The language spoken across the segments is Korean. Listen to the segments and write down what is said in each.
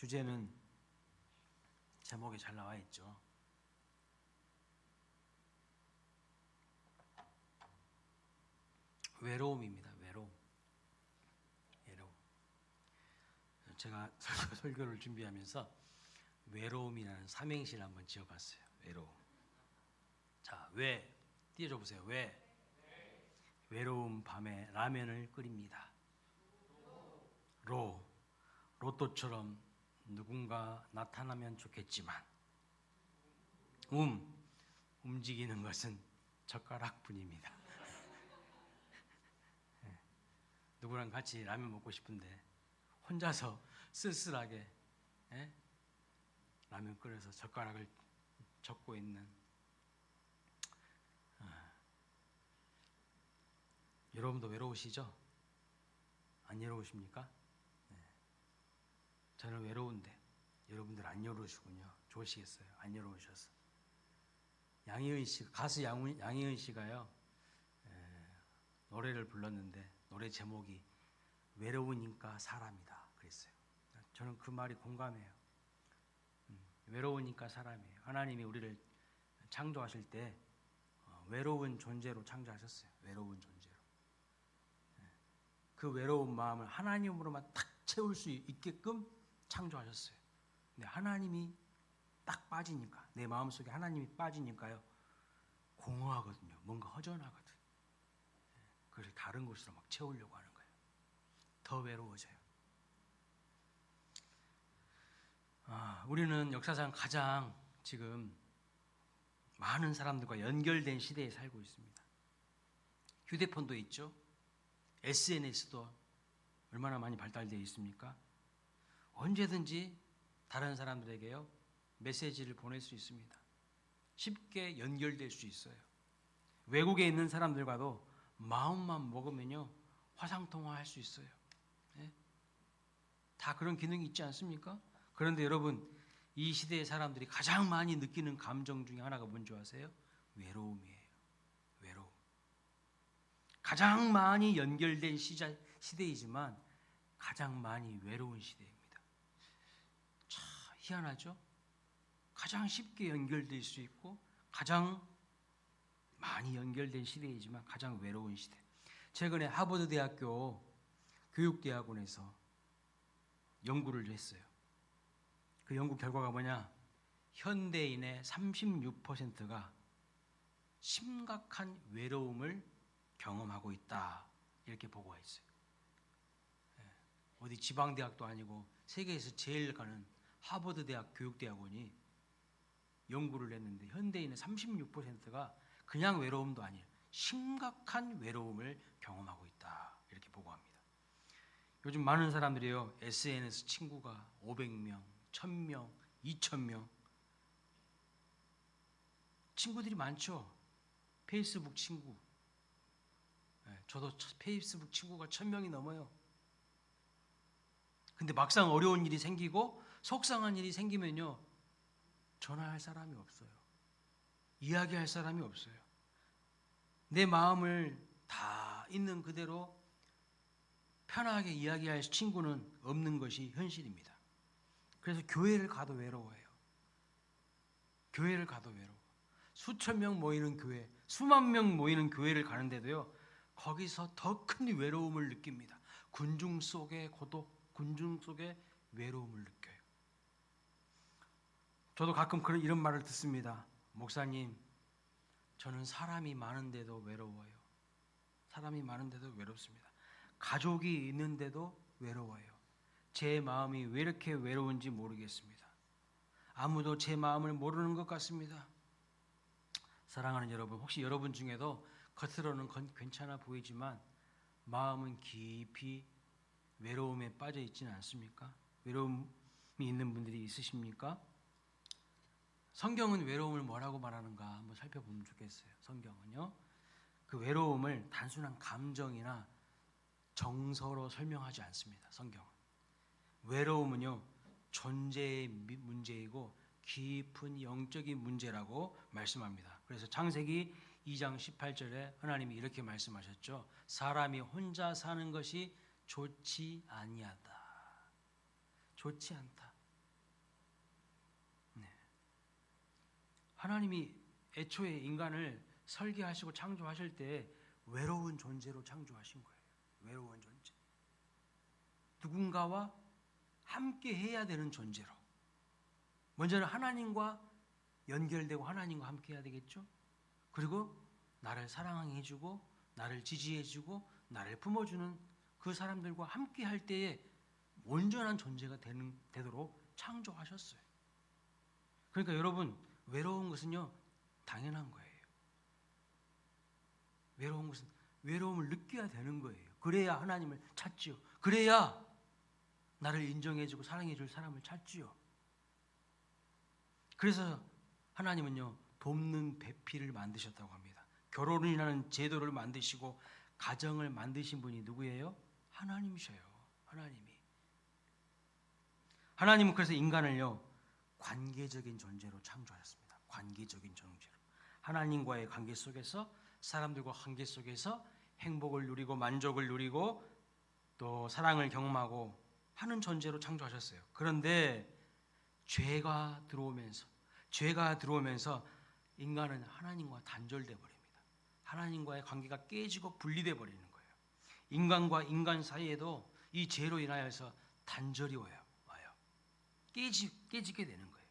주제는 제목에 잘 나와 있죠. 외로움입니다. 외로움. 제가 설교를 준비하면서 외로움이라는 삼행시를 한번 지어봤어요. 외로움. 자, 왜? 띄워줘 보세요. 왜? 외로운 밤에 라면을 끓입니다. 로또처럼 누군가 나타나면 좋겠지만 움직이는 것은 젓가락뿐입니다. 누구랑 같이 라면 먹고 싶은데 혼자서 쓸쓸하게 라면 끓여서 젓가락을 젓고 있는 여러분도 외로우시죠? 안 외로우십니까? 저는 외로운데 여러분들 안 외로우시군요. 좋으시겠어요? 안 외로우셔서. 가수 양희은 씨가요 노래를 불렀는데 노래 제목이 외로우니까 사람이다 그랬어요. 저는 그 말이 공감해요. 외로우니까 사람이에요. 하나님이 우리를 창조하실 때 외로운 존재로 창조하셨어요. 외로운 존재로. 그 외로운 마음을 하나님으로만 딱 채울 수 있게끔 창조하셨어요. 근데 하나님이 딱 빠지니까, 내 마음속에 하나님이 빠지니까요 공허하거든요. 뭔가 허전하거든. 그래서 다른 곳으로 막 채우려고 하는 거예요. 더 외로워져요. 우리는 역사상 가장 지금 많은 사람들과 연결된 시대에 살고 있습니다. 휴대폰도 있죠. SNS도 얼마나 많이 발달되어 있습니까? 언제든지 다른 사람들에게요 메시지를 보낼 수 있습니다. 쉽게 연결될 수 있어요. 외국에 있는 사람들과도 마음만 먹으면요 화상통화할 수 있어요. 다 그런 기능이 있지 않습니까? 그런데 여러분, 이 시대의 사람들이 가장 많이 느끼는 감정 중에 하나가 뭔지 아세요? 외로움이에요. 외로움. 가장 많이 연결된 시대이지만 가장 많이 외로운 시대입니다. 참 희한하죠? 가장 쉽게 연결될 수 있고 가장 많이 연결된 시대이지만 가장 외로운 시대. 최근에 하버드 대학교 교육대학원에서 연구를 했어요. 그 연구 결과가 뭐냐? 현대인의 36%가 심각한 외로움을 경험하고 있다. 이렇게 보고가 있어요. 어디 지방대학도 아니고 세계에서 제일 가는 하버드 대학 교육대학원이 연구를 했는데 현대인의 36%가 그냥 외로움도 아니에요. 심각한 외로움을 경험하고 있다. 이렇게 보고합니다. 요즘 많은 사람들이요 SNS 친구가 500명, 1000명, 2000명 친구들이 많죠. 페이스북 친구. 저도 페이스북 친구가 1000명이 넘어요. 근데 막상 어려운 일이 생기고 속상한 일이 생기면요 전화할 사람이 없어요. 이야기할 사람이 없어요. 내 마음을 다 있는 그대로 편하게 이야기할 친구는 없는 것이 현실입니다. 그래서 교회를 가도 외로워해요. 교회를 가도 외로워. 수천 명 모이는 교회, 수만 명 모이는 교회를 가는데도요 거기서 더 큰 외로움을 느낍니다. 군중 속의 고독, 군중 속의 외로움을 느껴요. 저도 가끔 이런 말을 듣습니다. 목사님, 저는 사람이 많은데도 외로워요. 사람이 많은데도 외롭습니다. 가족이 있는데도 외로워요. 제 마음이 왜 이렇게 외로운지 모르겠습니다. 아무도 제 마음을 모르는 것 같습니다. 사랑하는 여러분, 혹시 여러분 중에도 겉으로는 괜찮아 보이지만 마음은 깊이 외로움에 빠져 있지는 않습니까? 외로움이 있는 분들이 있으십니까? 성경은 외로움을 뭐라고 말하는가 한번 살펴보면 좋겠어요. 성경은요 그 외로움을 단순한 감정이나 정서로 설명하지 않습니다. 성경은 외로움은요 존재의 문제이고 깊은 영적인 문제라고 말씀합니다. 그래서 창세기 2장 18절에 하나님이 이렇게 말씀하셨죠. 사람이 혼자 사는 것이 좋지 아니하다. 좋지 않다. 하나님이 애초에 인간을 설계하시고 창조하실 때 외로운 존재로 창조하신 거예요. 외로운 존재. 누군가와 함께 해야 되는 존재로. 먼저는 하나님과 연결되고 하나님과 함께 해야 되겠죠. 그리고 나를 사랑하게 해주고 나를 지지해주고 나를 품어주는 그 사람들과 함께 할 때에 온전한 존재가 되도록 창조하셨어요. 그러니까 여러분, 외로운 것은요 당연한 거예요. 외로운 것은 외로움을 느껴야 되는 거예요. 그래야 하나님을 찾지요. 그래야 나를 인정해주고 사랑해줄 사람을 찾지요. 그래서 하나님은요 돕는 배필을 만드셨다고 합니다. 결혼이라는 제도를 만드시고 가정을 만드신 분이 누구예요? 하나님이셔요. 하나님은 그래서 인간을요 관계적인 존재로 창조하셨습니다. 관계적인 존재로. 하나님과의 관계 속에서, 사람들과 관계 속에서 행복을 누리고 만족을 누리고 또 사랑을 경험하고 하는 존재로 창조하셨어요. 그런데 죄가 들어오면서 인간은 하나님과 단절돼 버립니다. 하나님과의 관계가 깨지고 분리돼 버리는 거예요. 인간과 인간 사이에도 이 죄로 인하여서 단절이 와요. 깨지게 되는 거예요.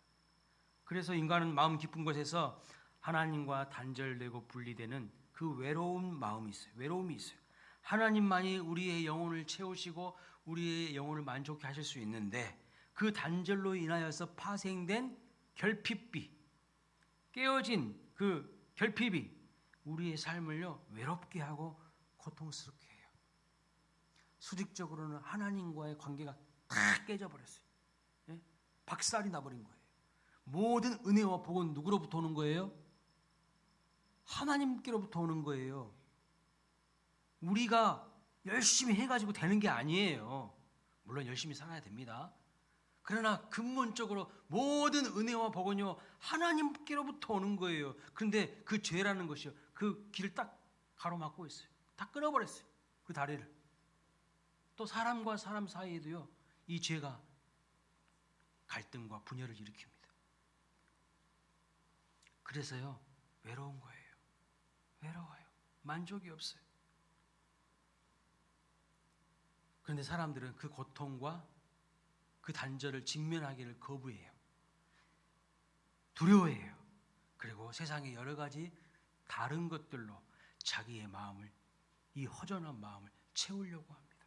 그래서 인간은 마음 깊은 곳에서 하나님과 단절되고 분리되는 그 외로움이 있어요. 하나님만이 우리의 영혼을 채우시고 우리의 영혼을 만족해 하실 수 있는데 그 단절로 인하여서 파생된 결핍이, 깨어진 그 결핍이 우리의 삶을요 외롭게 하고 고통스럽게 해요. 수직적으로는 하나님과의 관계가 다 깨져버렸어요. 예? 박살이 나버린 거예요. 모든 은혜와 복은 누구로부터 오는 거예요? 하나님께로부터 오는 거예요. 우리가 열심히 해가지고 되는 게 아니에요. 물론 열심히 살아야 됩니다. 그러나 근본적으로 모든 은혜와 복은요 하나님께로부터 오는 거예요. 그런데 그 죄라는 것이요 그 길을 딱 가로막고 있어요. 다 끊어버렸어요. 그 다리를. 또 사람과 사람 사이에도요 이 죄가 갈등과 분열을 일으킵니다. 그래서요 외로운 거예요. 외로워요. 만족이 없어요. 그런데 사람들은 그 고통과 그 단절을 직면하기를 거부해요. 두려워해요. 그리고 세상의 여러 가지 다른 것들로 자기의 마음을, 이 허전한 마음을 채우려고 합니다.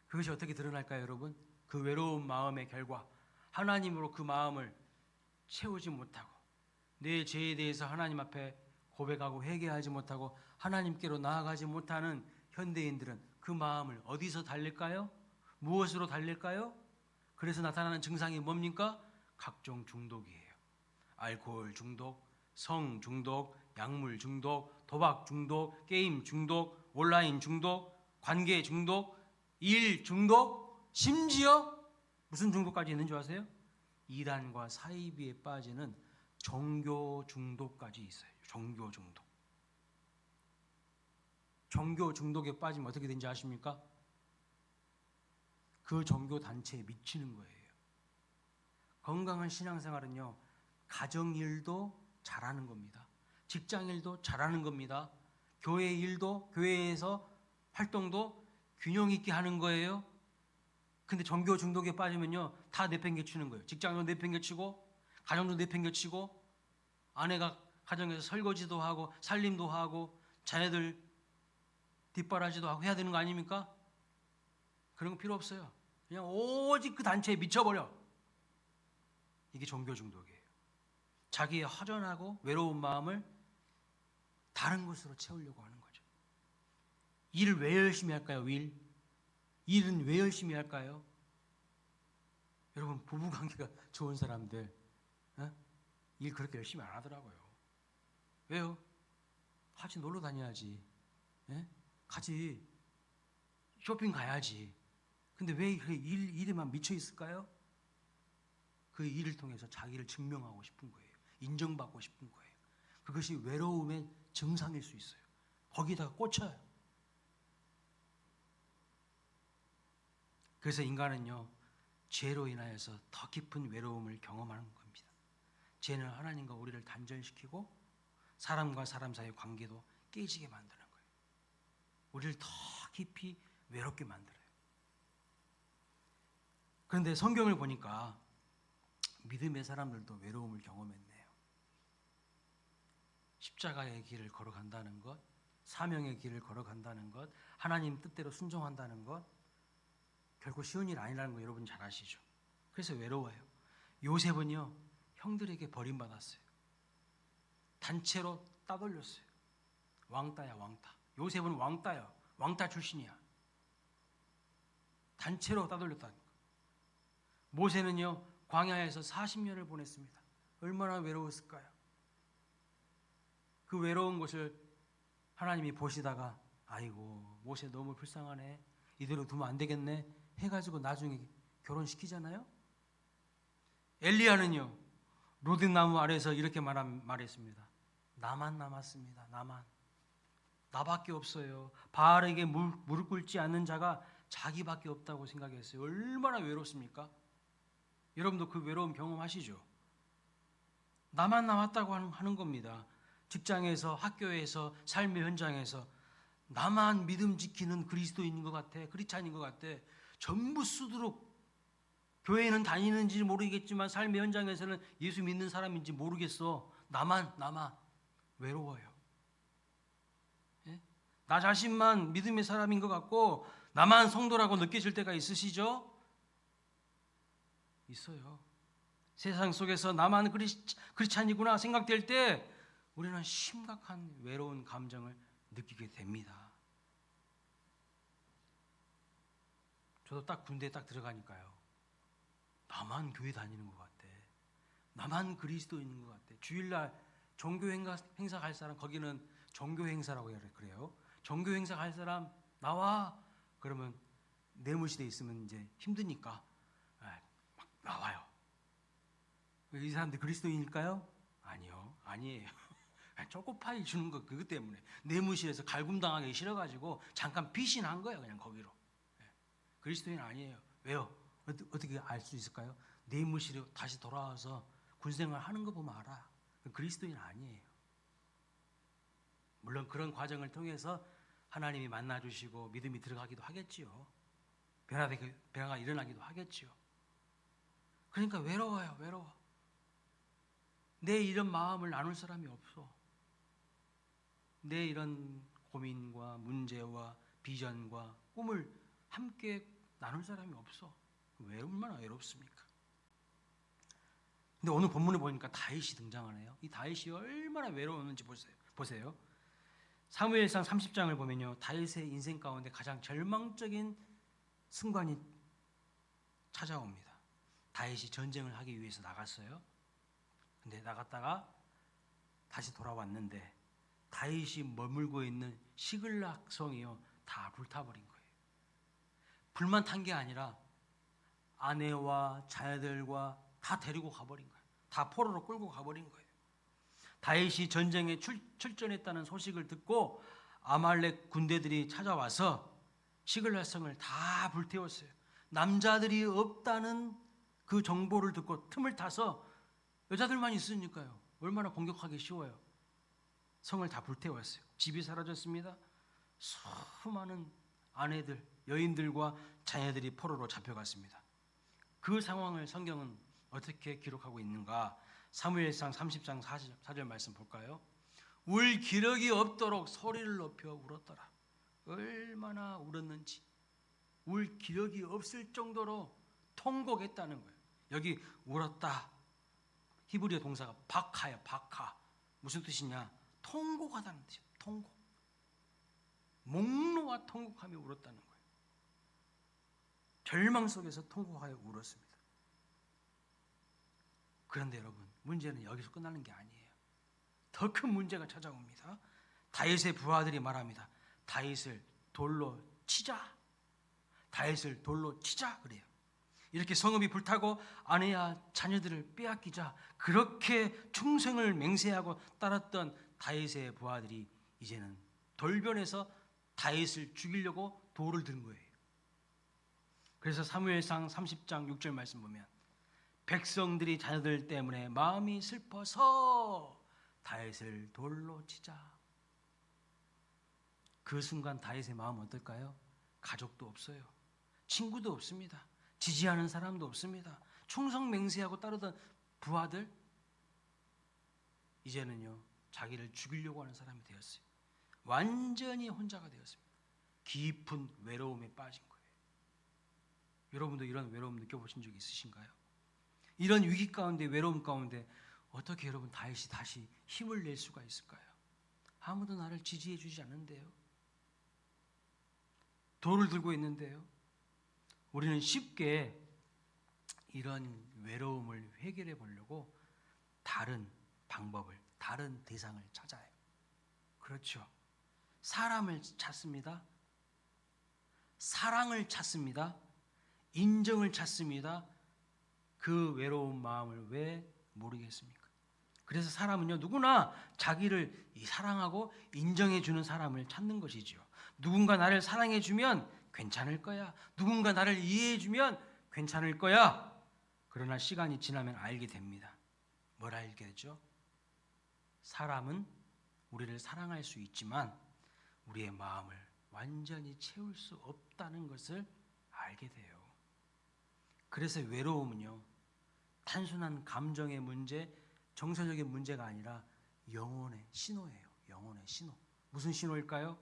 그것이 어떻게 드러날까요, 여러분? 그 외로운 마음의 결과, 하나님으로 그 마음을 채우지 못하고 내 죄에 대해서 하나님 앞에 고백하고 회개하지 못하고 하나님께로 나아가지 못하는 현대인들은 그 마음을 어디서 달랠까요? 무엇으로 달랠까요? 그래서 나타나는 증상이 뭡니까? 각종 중독이에요. 알코올 중독, 성 중독, 약물 중독, 도박 중독, 게임 중독, 온라인 중독, 관계 중독, 일 중독, 심지어 무슨 중독까지 있는 줄 아세요? 이단과 사이비에 빠지는 종교 중독까지 있어요. 종교 중독. 종교 중독에 빠지면 어떻게 되는지 아십니까? 그 종교 단체에 미치는 거예요. 건강한 신앙생활은요, 가정일도 잘하는 겁니다. 직장일도 잘하는 겁니다. 교회 일도, 교회에서 활동도 균형 있게 하는 거예요. 근데 종교 중독에 빠지면요, 다 내팽개치는 거예요. 직장도 내팽개치고, 가정도 내팽개치고, 아내가 가정에서 설거지도 하고, 살림도 하고, 자녀들 뒷바라지도 하고 해야 되는 거 아닙니까? 그런 거 필요 없어요. 그냥 오직 그 단체에 미쳐버려. 이게 종교 중독이에요. 자기의 허전하고 외로운 마음을 다른 것으로 채우려고 하는 거죠. 일을 왜 열심히 할까요? 일은 왜 열심히 할까요? 여러분, 부부관계가 좋은 사람들 일 그렇게 열심히 안 하더라고요. 왜요? 같이 놀러 다녀야지. 같이 쇼핑 가야지. 근데 왜 일에만 미쳐 있을까요? 그 일을 통해서 자기를 증명하고 싶은 거예요. 인정받고 싶은 거예요. 그것이 외로움의 증상일 수 있어요. 거기다가 꽂혀요. 그래서 인간은요, 죄로 인하여서 더 깊은 외로움을 경험하는 겁니다. 죄는 하나님과 우리를 단절시키고 사람과 사람 사이의 관계도 깨지게 만드는 거예요. 우리를 더 깊이 외롭게 만들어요. 그런데 성경을 보니까 믿음의 사람들도 외로움을 경험했네요. 십자가의 길을 걸어간다는 것, 사명의 길을 걸어간다는 것, 하나님 뜻대로 순종한다는 것, 결코 쉬운 일 아니라는 거 여러분 잘 아시죠? 그래서 외로워요. 요셉은요, 형들에게 버림받았어요. 단체로 따돌렸어요. 왕따야, 왕따. 요셉은 왕따야. 왕따 출신이야. 단체로 따돌렸다는 거. 모세는요, 광야에서 40년을 보냈습니다. 얼마나 외로웠을까요? 그 외로운 것을 하나님이 보시다가 아이고 모세 너무 불쌍하네, 이대로 두면 안 되겠네 해가지고 나중에 결혼시키잖아요. 엘리야는요, 로뎀나무 아래에서 이렇게 말했습니다. 나만 남았습니다. 나밖에 없어요. 바알에게 무릎 꿇지 않는 자가 자기밖에 없다고 생각했어요. 얼마나 외롭습니까? 여러분도 그 외로움 경험하시죠? 나만 남았다고 하는 겁니다. 직장에서, 학교에서, 삶의 현장에서 나만 믿음 지키는 그리스도인인 것 같아, 크리스찬인 것 같아. 전부 수두룩 교회는 다니는지 모르겠지만 삶의 현장에서는 예수 믿는 사람인지 모르겠어. 나만 외로워요. 예? 나 자신만 믿음의 사람인 것 같고 나만 성도라고 느껴질 때가 있으시죠? 있어요. 세상 속에서 나만 크리스찬이구나 생각될 때 우리는 심각한 외로운 감정을 느끼게 됩니다. 저도 딱 군대에 딱 들어가니까요, 나만 교회 다니는 것 같아, 나만 그리스도인인 것 같아. 주일날 종교 행사 갈 사람, 거기는 종교 행사라고 그래요. 종교 행사 갈 사람 나와. 그러면 내무실에 있으면 이제 힘드니까 막 나와요. 이 사람들 그리스도인일까요? 아니에요. 초코파이 주는 거 그것 때문에 내무실에서 갈굼당하기 싫어가지고 잠깐 피신한 거예요. 그냥 거기로. 그리스도인 아니에요. 왜요? 어떻게 알 수 있을까요? 내무실에 다시 돌아와서 군생활 하는 거 보면 알아. 그리스도인 아니에요. 물론 그런 과정을 통해서 하나님이 만나주시고 믿음이 들어가기도 하겠지요. 변화가 일어나기도 하겠지요. 그러니까 외로워. 내 이런 마음을 나눌 사람이 없어. 내 이런 고민과 문제와 비전과 꿈을 함께 나눌 사람이 없어. 얼마나 외롭습니까? 근데 오늘 본문에 보니까 다윗이 등장하네요. 이 다윗이 얼마나 외로웠는지 보세요. 사무엘상 30장을 보면요, 다윗의 인생 가운데 가장 절망적인 순간이 찾아옵니다. 다윗이 전쟁을 하기 위해서 나갔어요. 근데 나갔다가 다시 돌아왔는데 다윗이 머물고 있는 시글락 성이요, 다 불타버린 거예요. 불만 탄 게 아니라 아내와 자녀들과 다 데리고 가버린 거예요. 다 포로로 끌고 가버린 거예요. 다윗이 전쟁에 출전했다는 소식을 듣고 아말렉 군대들이 찾아와서 시글락 성을 다 불태웠어요. 남자들이 없다는 그 정보를 듣고 틈을 타서 여자들만 있으니까요, 얼마나 공격하기 쉬워요. 성을 다 불태웠어요. 집이 사라졌습니다. 수많은 아내들, 여인들과 자녀들이 포로로 잡혀갔습니다. 그 상황을 성경은 어떻게 기록하고 있는가? 사무엘상 30장 4절 말씀 볼까요? 울 기력이 없도록 소리를 높여 울었더라. 얼마나 울었는지. 울 기력이 없을 정도로 통곡했다는 거예요. 여기 울었다, 히브리어 동사가 바카예요. 바카. 무슨 뜻이냐? 통곡하다는 뜻이에요. 통곡. 목 놓아 통곡하며 울었다는 거예요. 절망 속에서 통곡하여 울었습니다. 그런데 여러분, 문제는 여기서 끝나는 게 아니에요. 더 큰 문제가 찾아옵니다. 다윗의 부하들이 말합니다. 다윗을 돌로 치자. 다윗을 돌로 치자 그래요. 이렇게 성읍이 불타고 아내와 자녀들을 빼앗기자 그렇게 충성을 맹세하고 따랐던 다윗의 부하들이 이제는 돌변해서 다윗을 죽이려고 돌을 든 거예요. 그래서 사무엘상 30장 6절 말씀 보면 백성들이 자녀들 때문에 마음이 슬퍼서 다윗을 돌로 치자. 그 순간 다윗의 마음은 어떨까요? 가족도 없어요. 친구도 없습니다. 지지하는 사람도 없습니다. 충성 맹세하고 따르던 부하들, 이제는요 자기를 죽이려고 하는 사람이 되었어요. 완전히 혼자가 되었습니다. 깊은 외로움에 빠진 거예요. 여러분도 이런 외로움 느껴보신 적 있으신가요? 이런 위기 가운데, 외로움 가운데 어떻게 여러분 다윗이 다시 힘을 낼 수가 있을까요? 아무도 나를 지지해 주지 않는데요. 돌을 들고 있는데요. 우리는 쉽게 이런 외로움을 해결해 보려고 다른 방법을, 다른 대상을 찾아요. 그렇죠. 사람을 찾습니다. 사랑을 찾습니다. 인정을 찾습니다. 그 외로운 마음을 왜 모르겠습니까? 그래서 사람은요 누구나 자기를 사랑하고 인정해 주는 사람을 찾는 것이죠. 누군가 나를 사랑해 주면 괜찮을 거야. 누군가 나를 이해해 주면 괜찮을 거야. 그러나 시간이 지나면 알게 됩니다. 뭘 알게 되죠? 사람은 우리를 사랑할 수 있지만 우리의 마음을 완전히 채울 수 없다는 것을 알게 돼요. 그래서 외로움은요 단순한 감정의 문제, 정서적인 문제가 아니라 영혼의 신호예요. 영혼의 신호. 무슨 신호일까요?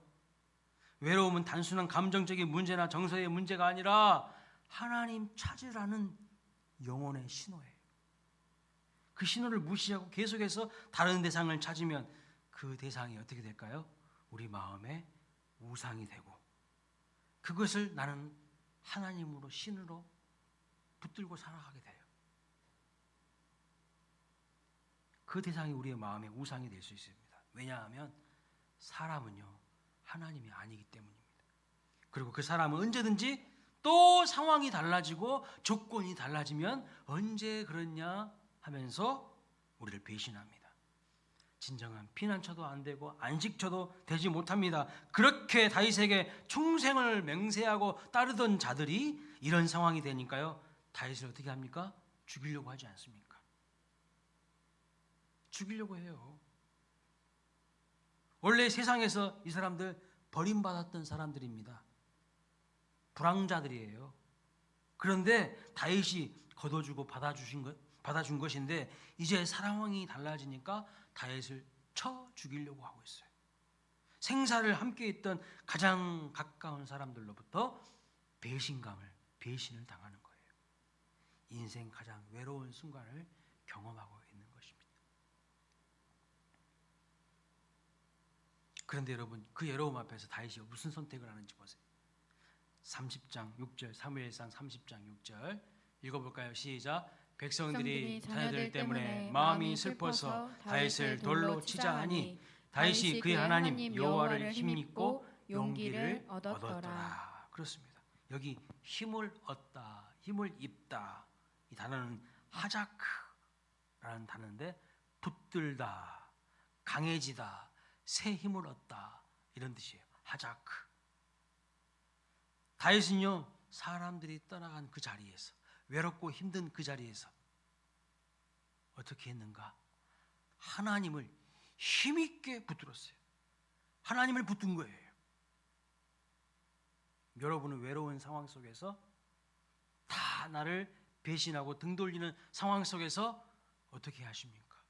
외로움은 단순한 감정적인 문제나 정서의 문제가 아니라 하나님 찾으라는 영혼의 신호예요. 그 신호를 무시하고 계속해서 다른 대상을 찾으면 그 대상이 어떻게 될까요? 우리 마음에 우상이 되고 그것을 나는 하나님으로, 신으로 붙들고 살아가게 돼요. 그 대상이 우리의 마음에 우상이 될 수 있습니다. 왜냐하면 사람은요 하나님이 아니기 때문입니다. 그리고 그 사람은 언제든지 또 상황이 달라지고 조건이 달라지면 언제 그러냐 하면서 우리를 배신합니다. 진정한 피난처도 안 되고 안식처도 되지 못합니다. 그렇게 다윗에게 충성을 맹세하고 따르던 자들이 이런 상황이 되니까요 다윗을 어떻게 합니까? 죽이려고 하지 않습니까? 죽이려고 해요. 원래 세상에서 이 사람들 버림받았던 사람들입니다. 불황자들이에요. 그런데 다윗이 거둬주고 받아준 것인데 이제 상황이 달라지니까 다윗을 쳐 죽이려고 하고 있어요. 생사를 함께 했던 가장 가까운 사람들로부터 배신을 당하는 거예요. 인생 가장 외로운 순간을 경험하고 있는 것입니다. 그런데 여러분 그 외로움 앞에서 다윗이 무슨 선택을 하는지 보세요. 30장 6절 사무엘상 30장 6절 읽어볼까요? 시작. 백성들이 자녀들 때문에 마음이 슬퍼서 다윗을 돌로 치자 하니 다윗이 그의 하나님 여호와를 힘입고 용기를 얻었더라. 그렇습니다. 여기 힘을 얻다, 힘을 입다 이 단어는 하자크라는 단어인데 붙들다, 강해지다, 새 힘을 얻다 이런 뜻이에요. 하자크. 다윗은요 사람들이 떠나간 그 자리에서 외롭고 힘든 그 자리에서 어떻게 했는가? 하나님을 힘있게 붙들었어요. 하나님을 붙든 거예요. 여러분은 외로운 상황 속에서 다 나를 배신하고 등 돌리는 상황 속에서 어떻게 하십니까?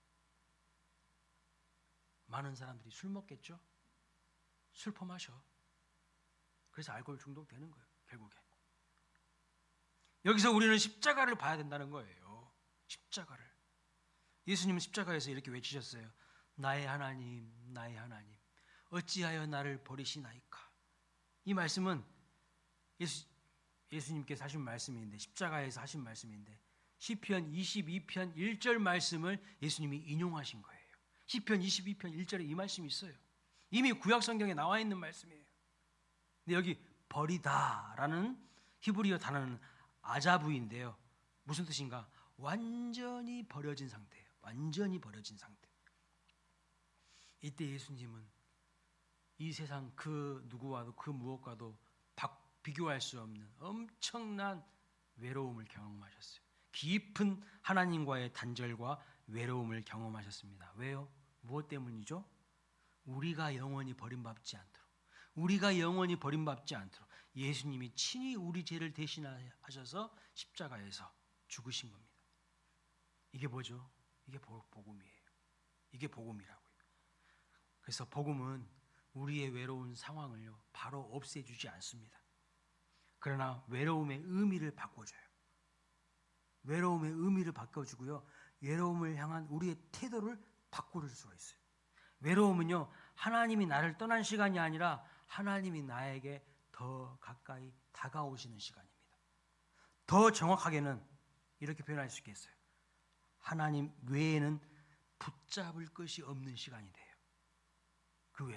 많은 사람들이 술 먹겠죠? 술 퍼마셔. 그래서 알코올 중독되는 거예요. 결국에. 여기서 우리는 십자가를 봐야 된다는 거예요. 십자가를. 예수님은 십자가에서 이렇게 외치셨어요. 나의 하나님, 나의 하나님, 어찌하여 나를 버리시나이까. 이 말씀은 예수님께서 하신 말씀인데, 십자가에서 하신 말씀인데 시편 22편 1절 말씀을 예수님이 인용하신 거예요. 시편 22편 1절에 이 말씀이 있어요. 이미 구약 성경에 나와 있는 말씀이에요. 근데 여기 버리다라는 히브리어 단어는 아자부인데요. 무슨 뜻인가? 완전히 버려진 상태예요. 완전히 버려진 상태. 이때 예수님은 이 세상 그 누구와도 그 무엇과도 비교할 수 없는 엄청난 외로움을 경험하셨어요. 깊은 하나님과의 단절과 외로움을 경험하셨습니다. 왜요? 무엇 때문이죠? 우리가 영원히 버림받지 않도록, 우리가 영원히 버림받지 않도록 예수님이 친히 우리 죄를 대신하셔서 십자가에서 죽으신 겁니다. 이게 뭐죠? 이게 복음이에요. 이게 복음이라고요. 그래서 복음은 우리의 외로운 상황을요 바로 없애주지 않습니다. 그러나 외로움의 의미를 바꿔줘요. 외로움의 의미를 바꿔주고요, 외로움을 향한 우리의 태도를 바꿔줄 수가 있어요. 외로움은요, 하나님이 나를 떠난 시간이 아니라 하나님이 나에게 더 가까이 다가오시는 시간입니다. 더 정확하게는 이렇게 표현할 수 있겠어요. 하나님 외에는 붙잡을 것이 없는 시간이 돼요. 그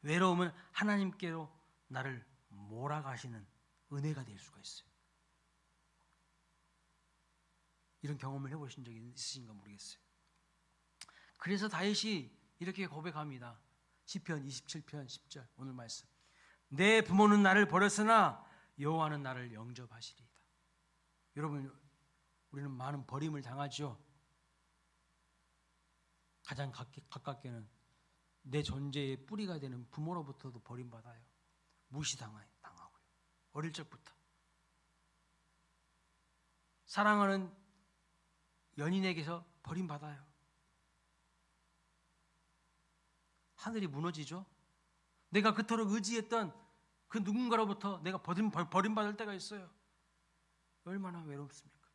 외로움은 하나님께로 나를 몰아가시는 은혜가 될 수가 있어요. 이런 경험을 해보신 적이 있으신가 모르겠어요. 그래서 다윗이 이렇게 고백합니다. 시편 27편 10절 오늘 말씀. 내 부모는 나를 버렸으나 여호와는 나를 영접하시리이다. 여러분, 우리는 많은 버림을 당하죠. 가장 가깝게는 내 존재의 뿌리가 되는 부모로부터도 버림받아요. 무시당하고요. 어릴 적부터 사랑하는 연인에게서 버림받아요. 하늘이 무너지죠. 내가 그토록 의지했던 그 누군가로부터 내가 버림받을 때가 있어요. 얼마나 외롭습니까?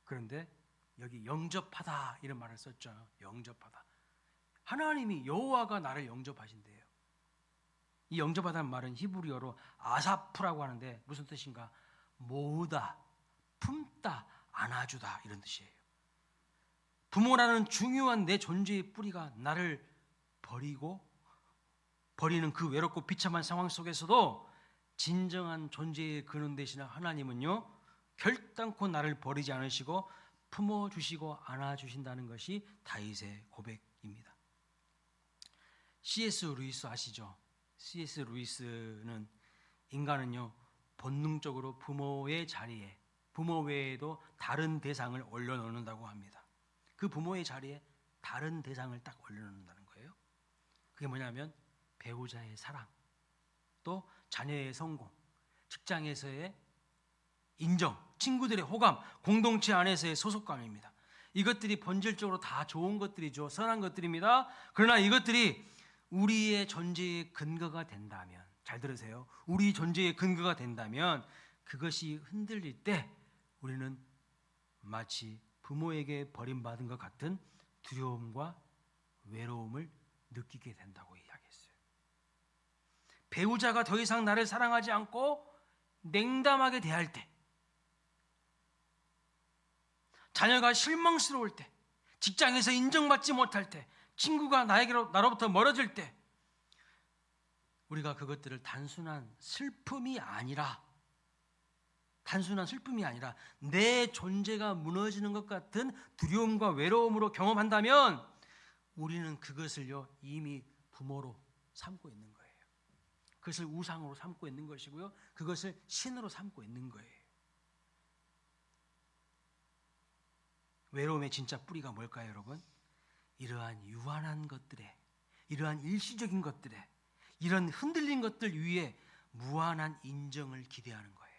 그런데 여기 영접하다 이런 말을 썼죠. 영접하다. 하나님이 여호와가 나를 영접하신대요. 이 영접하다는 말은 히브리어로 아사프라고 하는데 무슨 뜻인가? 모으다, 품다, 안아주다 이런 뜻이에요. 부모라는 중요한 내 존재의 뿌리가 나를 버리는 그 외롭고 비참한 상황 속에서도 진정한 존재의 근원 되시는 하나님은요 결단코 나를 버리지 않으시고 품어주시고 안아주신다는 것이 다윗의 고백입니다. C.S. 루이스 아시죠? C.S. 루이스는 인간은요 본능적으로 부모의 자리에 부모 외에도 다른 대상을 올려놓는다고 합니다. 그 부모의 자리에 다른 대상을 딱 올려놓는다는 거예요. 그게 뭐냐면 배우자의 사랑, 또 자녀의 성공, 직장에서의 인정, 친구들의 호감, 공동체 안에서의 소속감입니다. 이것들이 본질적으로 다 좋은 것들이죠. 선한 것들입니다. 그러나 이것들이 우리의 존재의 근거가 된다면, 잘 들으세요. 우리 존재의 근거가 된다면 그것이 흔들릴 때 우리는 마치 부모에게 버림받은 것 같은 두려움과 외로움을 느끼게 된다고 이야기했어요. 배우자가 더 이상 나를 사랑하지 않고 냉담하게 대할 때, 자녀가 실망스러울 때, 직장에서 인정받지 못할 때, 친구가 나로부터 멀어질 때, 우리가 그것들을 단순한 슬픔이 아니라 내 존재가 무너지는 것 같은 두려움과 외로움으로 경험한다면 우리는 그것을요 이미 부모로 삼고 있는 거예요. 그것을 우상으로 삼고 있는 것이고요, 그것을 신으로 삼고 있는 거예요. 외로움의 진짜 뿌리가 뭘까요, 여러분? 이러한 유한한 것들에, 이러한 일시적인 것들에, 이런 흔들린 것들 위에 무한한 인정을 기대하는 거예요.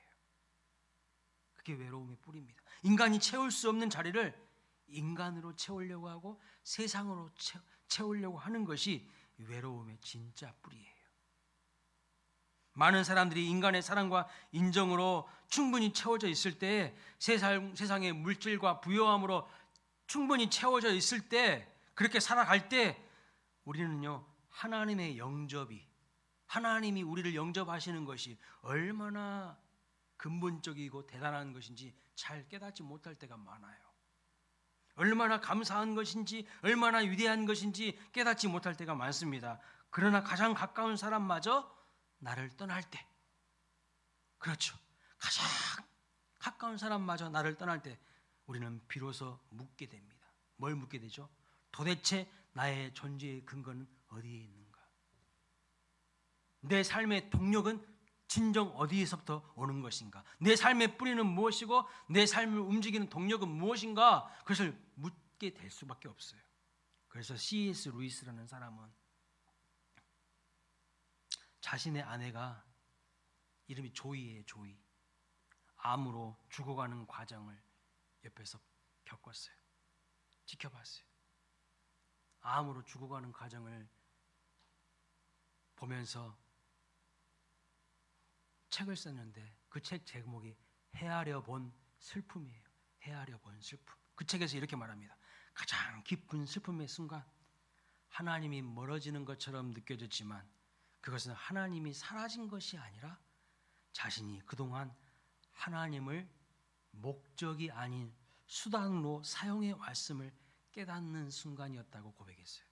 그게 외로움의 뿌리입니다. 인간이 채울 수 없는 자리를 인간으로 채우려고 하고 세상으로 채우려고 하는 것이 외로움의 진짜 뿌리예요. 많은 사람들이 인간의 사랑과 인정으로 충분히 채워져 있을 때, 세상의 물질과 부요함으로 충분히 채워져 있을 때, 그렇게 살아갈 때 우리는요 하나님의 영접이, 하나님이 우리를 영접하시는 것이 얼마나 근본적이고 대단한 것인지 잘 깨닫지 못할 때가 많아요. 얼마나 감사한 것인지, 얼마나 위대한 것인지 깨닫지 못할 때가 많습니다. 그러나 가장 가까운 사람마저 나를 떠날 때, 그렇죠, 가장 가까운 사람마저 나를 떠날 때 우리는 비로소 묻게 됩니다. 뭘 묻게 되죠? 도대체 나의 존재의 근거는 어디에 있는가? 내 삶의 동력은 진정 어디에서부터 오는 것인가? 내 삶의 뿌리는 무엇이고 내 삶을 움직이는 동력은 무엇인가? 그것을 묻게 될 수밖에 없어요. 그래서 C.S. 루이스라는 사람은 자신의 아내가 이름이 조이예요. 조이. 암으로 죽어가는 과정을 옆에서 겪었어요. 지켜봤어요. 암으로 죽어가는 과정을 보면서 책을 썼는데 그 책 제목이 헤아려 본 슬픔이에요. 헤아려 본 슬픔. 그 책에서 이렇게 말합니다. 가장 깊은 슬픔의 순간 하나님이 멀어지는 것처럼 느껴졌지만 그것은 하나님이 사라진 것이 아니라 자신이 그동안 하나님을 목적이 아닌 수단으로 사용해 왔음을 깨닫는 순간이었다고 고백했어요.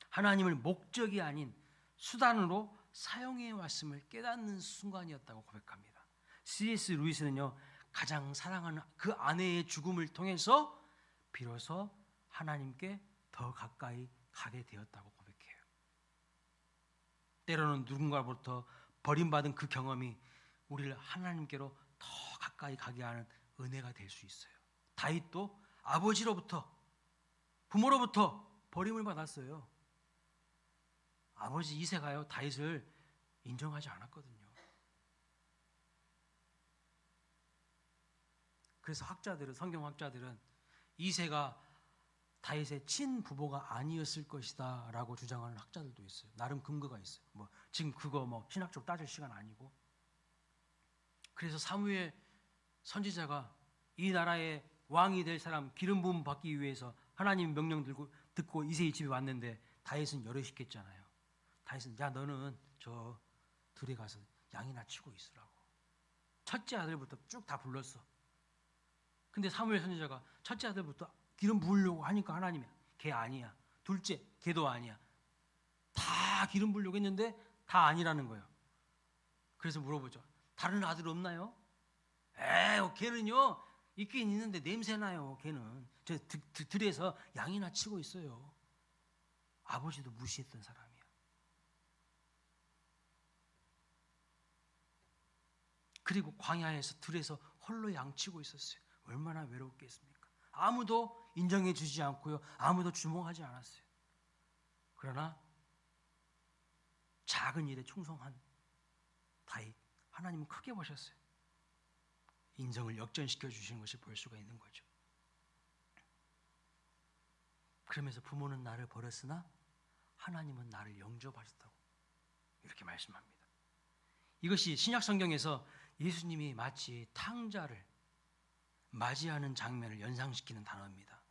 하나님을 목적이 아닌 수단으로 사용해 왔음을 깨닫는 순간이었다고 고백합니다. C.S. 루이스는요, 가장 사랑하는 그 아내의 죽음을 통해서 비로소 하나님께 더 가까이 가게 되었다고 고백해요. 때로는 누군가로부터 버림받은 그 경험이 우리를 하나님께로 더 가까이 가게 하는 은혜가 될 수 있어요. 다윗도 아버지로부터, 부모로부터 버림을 받았어요. 아버지 이새가요, 다윗을 인정하지 않았거든요. 그래서 성경 학자들은 이새가 다윗의 친부모가 아니었을 것이다 라고 주장하는 학자들도 있어요. 나름 근거가 있어요. 지금 그거 신학적으로 따질 시간 아니고. 그래서 사무엘 선지자가 이 나라의 왕이 될 사람 기름 부음 받기 위해서 하나님 명령 듣고 이새의 집에 왔는데 다윗은 열의시켰잖아요. 다윗은 야 너는 저 들에 가서 양이나 치고 있으라고. 첫째 아들부터 쭉 다 불렀어. 근데 사무엘 선지자가 첫째 아들부터 기름 부으려고 하니까 하나님이 걔 아니야. 둘째 걔도 아니야. 다 기름 부으려고 했는데 다 아니라는 거예요. 그래서 물어보죠. 다른 아들 없나요? 걔는요 있긴 있는데 냄새나요. 걔는 저 들에서 양이나 치고 있어요. 아버지도 무시했던 사람이야. 그리고 광야에서 들에서 홀로 양치고 있었어요. 얼마나 외롭겠습니까? 아무도 인정해 주지 않고요. 아무도 주목하지 않았어요. 그러나 작은 일에 충성한 다윗, 하나님은 크게 보셨어요. 인성을 역전시켜 주시는 것을 볼 수가 있는 거죠. 그러면서 부모는 나를 버렸으나 하나님은 나를 영접하셨다고 이렇게 말씀합니다. 이것이 신약 성경에서 예수님이 마치 탕자를 맞이하는 장면을 연상시키는 단어입니다.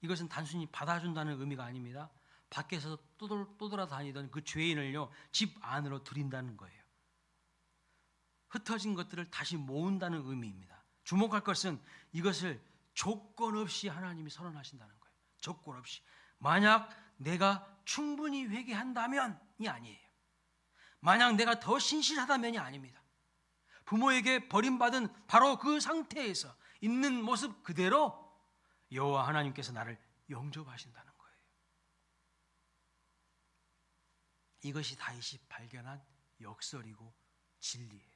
이것은 단순히 받아준다는 의미가 아닙니다. 밖에서 떠돌아다니던 그 죄인을요 집 안으로 들인다는 거예요. 흩어진 것들을 다시 모은다는 의미입니다. 주목할 것은 이것을 조건 없이 하나님이 선언하신다는 거예요. 조건 없이. 만약 내가 충분히 회개한다면이 아니에요. 만약 내가 더 신실하다면이 아닙니다. 부모에게 버림받은 바로 그 상태에서 있는 모습 그대로 여호와 하나님께서 나를 영접하신다는 거예요. 이것이 다윗이 발견한 역설이고 진리예요.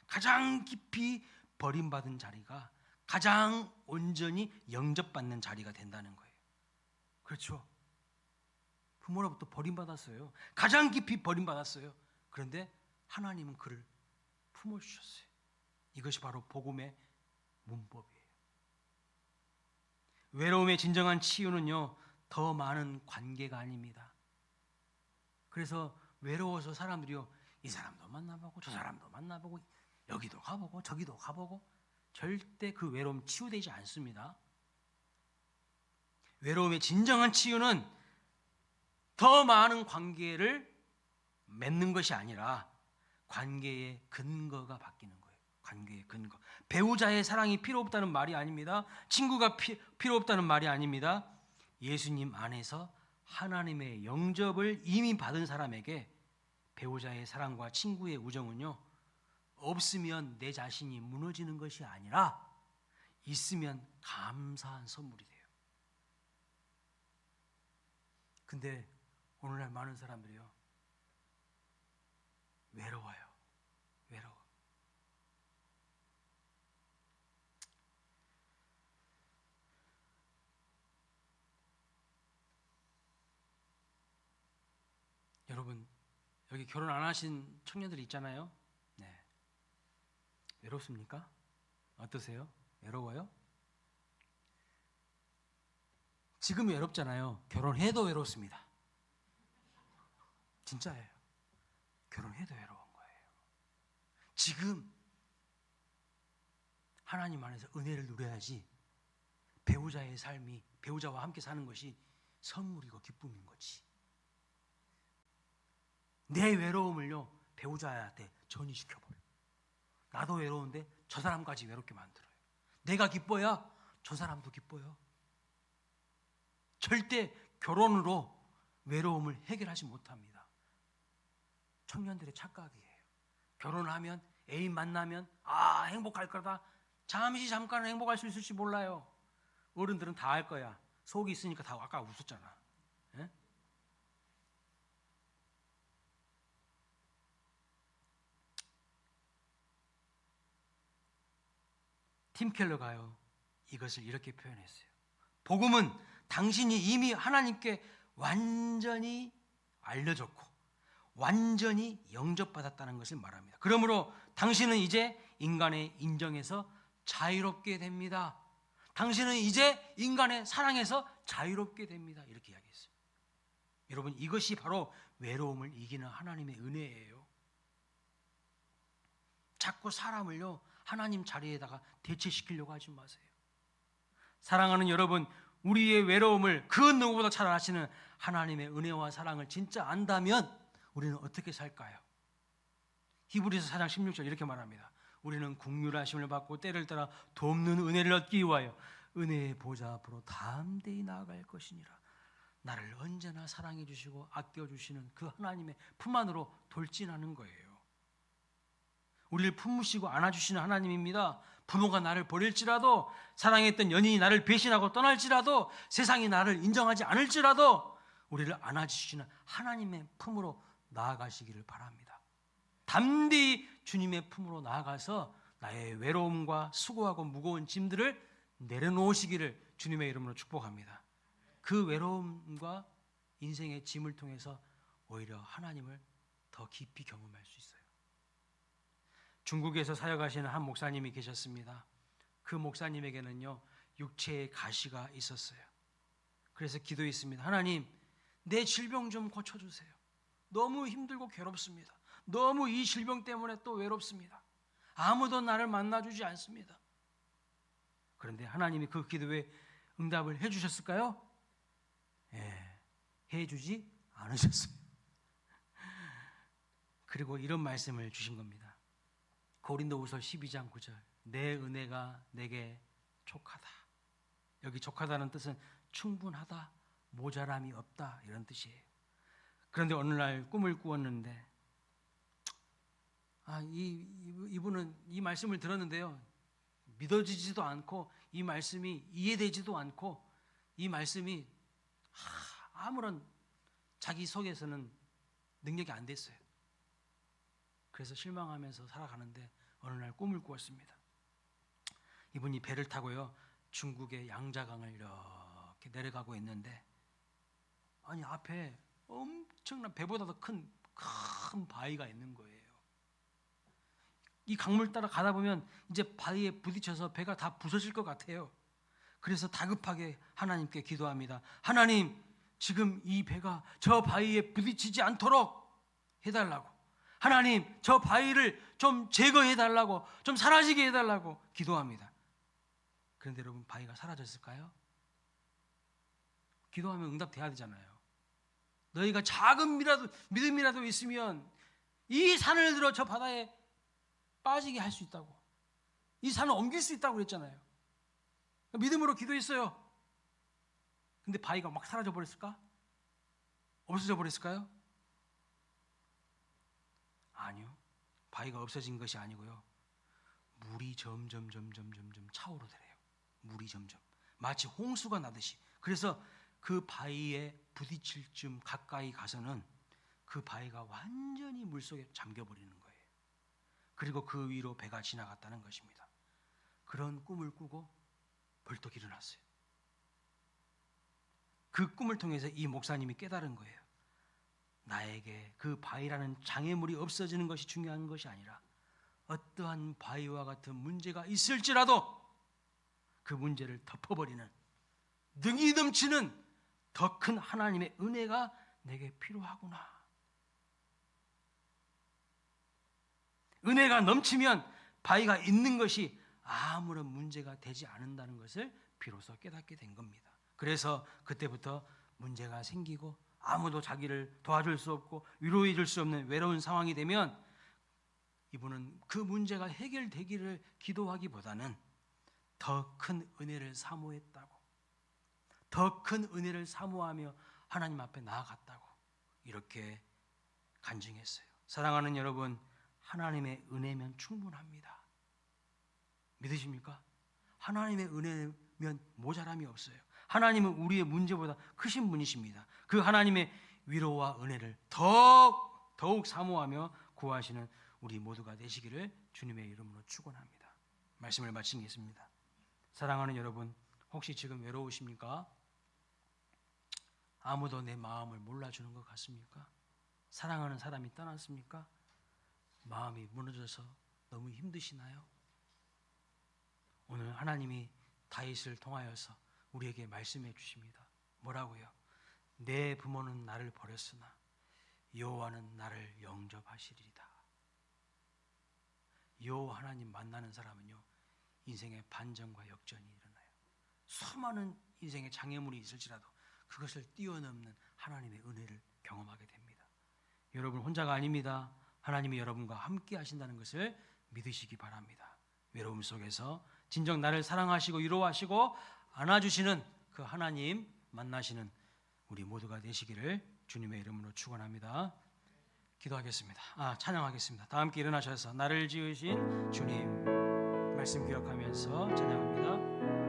가장 깊이 버림받은 자리가 가장 온전히 영접받는 자리가 된다는 거예요. 그렇죠? 부모로부터 버림받았어요. 가장 깊이 버림받았어요. 그런데 하나님은 그를 품어주셨어요. 이것이 바로 복음의 문법이에요. 외로움의 진정한 치유는요 더 많은 관계가 아닙니다. 그래서 외로워서 사람들이요 이 사람도 만나보고 저 사람도 만나보고 여기도 가보고 저기도 가보고 절대 그 외로움 치유되지 않습니다. 외로움의 진정한 치유는 더 많은 관계를 맺는 것이 아니라 관계의 근거가 바뀌는 거예요. 관계의 근거. 배우자의 사랑이 필요 없다는 말이 아닙니다. 친구가 필요 없다는 말이 아닙니다. 예수님 안에서 하나님의 영접을 이미 받은 사람에게 배우자의 사랑과 친구의 우정은요 없으면 내 자신이 무너지는 것이 아니라 있으면 감사한 선물이 돼요. 근데 오늘날 많은 사람들이요 외로워요. 외로워. 여러분, 여기 결혼 안 하신 청년들 있잖아요. 네. 외롭습니까? 어떠세요? 외로워요? 지금 외롭잖아요. 결혼해도 외롭습니다. 진짜예요. 결혼해도 외로운 거예요. 지금 하나님 안에서 은혜를 누려야지 배우자의 삶이, 배우자와 함께 사는 것이 선물이고 기쁨인 거지. 내 외로움을요, 배우자한테 전이시켜버려. 나도 외로운데 저 사람까지 외롭게 만들어요. 내가 기뻐야 저 사람도 기뻐요. 절대 결혼으로 외로움을 해결하지 못합니다. 청년들의 착각이에요. 결혼하면, 애인 만나면 행복할 거다. 잠깐은 행복할 수 있을지 몰라요. 어른들은 다 알 거야. 속이 있으니까 다 아까 웃었잖아. 예? 팀 켈러가요, 이것을 이렇게 표현했어요. 복음은 당신이 이미 하나님께 완전히 알려졌고 완전히 영접받았다는 것을 말합니다. 그러므로 당신은 이제 인간의 인정에서 자유롭게 됩니다. 당신은 이제 인간의 사랑에서 자유롭게 됩니다. 이렇게 이야기했어요. 여러분, 이것이 바로 외로움을 이기는 하나님의 은혜예요. 자꾸 사람을요, 하나님 자리에다가 대체시키려고 하지 마세요. 사랑하는 여러분, 우리의 외로움을 그 누구보다 잘 아시는 하나님의 은혜와 사랑을 진짜 안다면 우리는 어떻게 살까요? 히브리서 4장 16절 이렇게 말합니다. 우리는 긍휼하심을 받고 때를 따라 돕는 은혜를 얻기 위하여 은혜의 보좌 앞으로 담대히 나아갈 것이니라. 나를 언제나 사랑해 주시고 아껴 주시는 그 하나님의 품 안으로 돌진하는 거예요. 우리를 품으시고 안아주시는 하나님입니다. 부모가 나를 버릴지라도, 사랑했던 연인이 나를 배신하고 떠날지라도, 세상이 나를 인정하지 않을지라도 우리를 안아주시는 하나님의 품으로 나아가시기를 바랍니다. 담대히 주님의 품으로 나아가서 나의 외로움과 수고하고 무거운 짐들을 내려놓으시기를 주님의 이름으로 축복합니다. 그 외로움과 인생의 짐을 통해서 오히려 하나님을 더 깊이 경험할 수 있어요. 중국에서 사역하시는 한 목사님이 계셨습니다. 그 목사님에게는요, 육체의 가시가 있었어요. 그래서 기도했습니다. 하나님, 내 질병 좀 고쳐주세요. 너무 힘들고 괴롭습니다. 너무 이 질병 때문에 또 외롭습니다. 아무도 나를 만나주지 않습니다. 그런데 하나님이 그 기도에 응답을 해주셨을까요? 해주지 않으셨어요. 그리고 이런 말씀을 주신 겁니다. 고린도후서 12장 9절, 내 은혜가 내게 족하다. 여기 족하다는 뜻은 충분하다, 모자람이 없다, 이런 뜻이에요. 그런데 어느 날 꿈을 꾸었는데 이분은 이 말씀을 들었는데요, 믿어지지도 않고 이 말씀이 이해되지도 않고 이 말씀이 아무런 자기 속에서는 능력이 안 됐어요. 그래서 실망하면서 살아가는데 어느 날 꿈을 꾸었습니다. 이분이 배를 타고요, 중국의 양자강을 이렇게 내려가고 있는데 앞에 엄청난 배보다 더 큰 바위가 있는 거예요. 이 강물 따라 가다 보면 이제 바위에 부딪혀서 배가 다 부서질 것 같아요. 그래서 다급하게 하나님께 기도합니다. 하나님, 지금 이 배가 저 바위에 부딪히지 않도록 해달라고. 하나님, 저 바위를 좀 제거해달라고, 좀 사라지게 해달라고 기도합니다. 그런데 여러분, 바위가 사라졌을까요? 기도하면 응답돼야 되잖아요. 너희가 작은 믿음이라도 있으면 이 산을 들어 저 바다에 빠지게 할 수 있다고, 이 산을 옮길 수 있다고 그랬잖아요. 믿음으로 기도했어요. 근데 바위가 막 사라져 버렸을까? 없어져 버렸을까요? 아니요. 바위가 없어진 것이 아니고요, 물이 점점 차오르더래요. 물이 점점 마치 홍수가 나듯이. 그래서 그 바위에 부딪힐 쯤 가까이 가서는 그 바위가 완전히 물속에 잠겨버리는 거예요. 그리고 그 위로 배가 지나갔다는 것입니다. 그런 꿈을 꾸고 벌떡 일어났어요. 그 꿈을 통해서 이 목사님이 깨달은 거예요. 나에게 그 바위라는 장애물이 없어지는 것이 중요한 것이 아니라 어떠한 바위와 같은 문제가 있을지라도 그 문제를 덮어버리는 능이 넘치는 더 큰 하나님의 은혜가 내게 필요하구나. 은혜가 넘치면 바위가 있는 것이 아무런 문제가 되지 않는다는 것을 비로소 깨닫게 된 겁니다. 그래서 그때부터 문제가 생기고 아무도 자기를 도와줄 수 없고 위로해 줄 수 없는 외로운 상황이 되면 이분은 그 문제가 해결되기를 기도하기보다는 더 큰 은혜를 사모했다고, 더 큰 은혜를 사모하며 하나님 앞에 나아갔다고 이렇게 간증했어요. 사랑하는 여러분, 하나님의 은혜면 충분합니다. 믿으십니까? 하나님의 은혜면 모자람이 없어요. 하나님은 우리의 문제보다 크신 분이십니다. 그 하나님의 위로와 은혜를 더욱 사모하며 구하시는 우리 모두가 되시기를 주님의 이름으로 축원합니다. 말씀을 마치겠습니다. 사랑하는 여러분, 혹시 지금 외로우십니까? 아무도 내 마음을 몰라주는 것 같습니까? 사랑하는 사람이 떠났습니까? 마음이 무너져서 너무 힘드시나요? 오늘 하나님이 다윗을 통하여서 우리에게 말씀해 주십니다. 뭐라고요? 내 부모는 나를 버렸으나 여호와는 나를 영접하시리이다. 여호와 하나님 만나는 사람은요, 인생의 반전과 역전이 일어나요. 수많은 인생의 장애물이 있을지라도 그것을 뛰어넘는 하나님의 은혜를 경험하게 됩니다. 여러분 혼자가 아닙니다. 하나님이 여러분과 함께 하신다는 것을 믿으시기 바랍니다. 외로움 속에서 진정 나를 사랑하시고 위로하시고 안아주시는 그 하나님 만나시는 우리 모두가 되시기를 주님의 이름으로 축원합니다. 기도하겠습니다. 찬양하겠습니다. 다 함께 일어나셔서 나를 지으신 주님 말씀 기억하면서 찬양합니다.